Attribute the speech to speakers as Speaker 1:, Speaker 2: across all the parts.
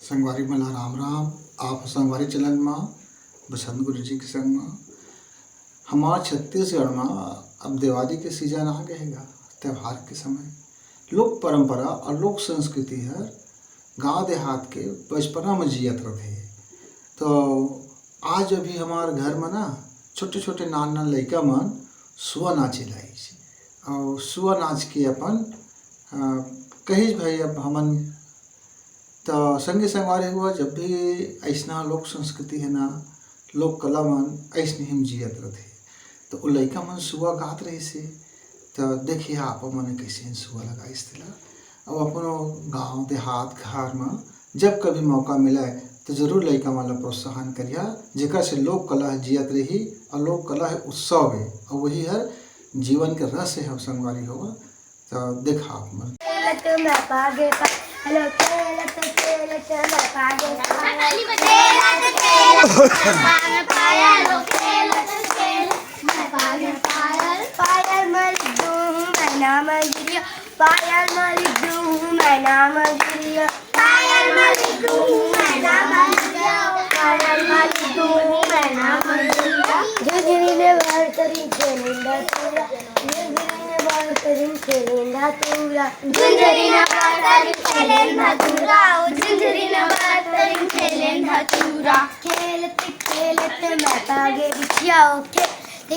Speaker 1: संगवारी मला राम राम। आप संगवारी चलन में बसंत गुरु जी के संग में हमारा छत्तीसगढ़ में अब दिवाली के सीजन आ गएगा। त्यौहार के समय लोक परंपरा और लोक संस्कृति है गांव देहात के बचपना में जियत रहे। तो आज अभी हमारे घर में ना छोटे छोटे नान नान लड़का मन सुआ नाचे लाई और सुआ नाच के अपन कही भाई अब हमन तो संगे संगवारी हुआ जब भी ऐसा लोक संस्कृति है ना लोक कला मन ऐसने हम जियत रहे। तो वो लड़का मन सुआ गात रही से तो देखिए आप मन कैसे सुआ लगाइस तेला और अपनो गांव देहात घर में जब कभी मौका मिला तो जरूर लड़का मन ला प्रोत्साहन करिया जेकर से लोक कला है जियत रही और लोक कला है उत्सव है और वही है जीवन के रस है। हम संगवारी होगा तो देखा आप मन
Speaker 2: पायल मलिक दूँ मैं नाम गिरिया पायल मलिक दूँ मैं नाम गिरिया पायल मलिक दूँ मैं नाम गिरिया झुझरी ने बार तरी खेलेंदा तूरा झुझरी ने बार तरी खेलेंदा तूरा झुझरी ने बार तरी खेलेंदा तूरा झुझरी ने बार तरी खेलेंदा तूरा खेलते खेलते मैं पागे बिछिया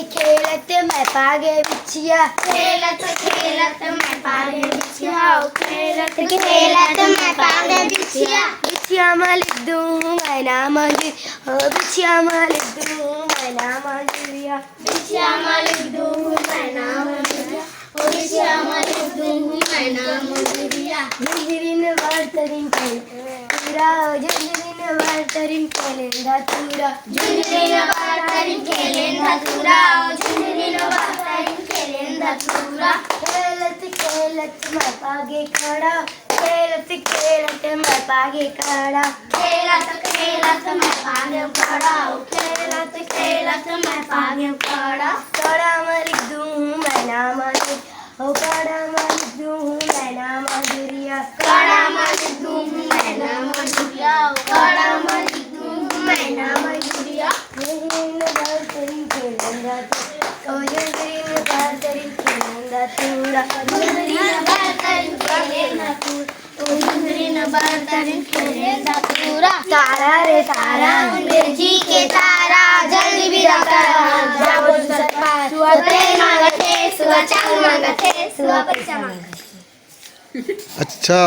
Speaker 2: खेलते मैं पागे बिछिया खेलत खेलत मैं पागे बिछिया खेलत खेलत मैं पागे बिछिया बिछिया मलिक दूँ मैं नाम गिरिया बिछिया मलिक दूँ मैं नाम गिरिया बिछिया मलिक दूँ मैं नाम गिरिया बिछिया मलिक दूँ मैं नाम गिरिया झुझरी ने बरतरिन खेलेंदा झुझरी ने बरतरिन खेलेंदा तूरा झुझरी ने बरतरिन खेलेंदा तूरा झुझरी ने बरतरिन खेलेंदा तूरा खेलत खेलत मैं पागे खड़ा खेलत खेलत मैं पागे खड़ा खेलत खेलत मैं पागे खड़ा खेलत खेलत मैं पागे खड़ा कड़ा मलिक दूँ मैं नाम गिरिया कड़ा मलिक दूँ मैं नाम गिरिया कड़ा मलिक दूँ मैं नाम गिरिया कड़ा मलिक दूँ मैं नाम गिरिया झुझरी ने बरतरिन खेलेंदा झुझरी ने बरतरिन खेलेंदा तूरा झुझरी ने बरतरिन खेलेंदा तूरा झुझरी ने बरतरिन खेलेंदा तूरा तारा रे तारा अंग्रेजी के तारा जल्दी भी तारा जाबो सपा सुआ प्रेम मांगते सुआ चांग मांगते सुआ पैसा मांगते।
Speaker 1: अच्छा।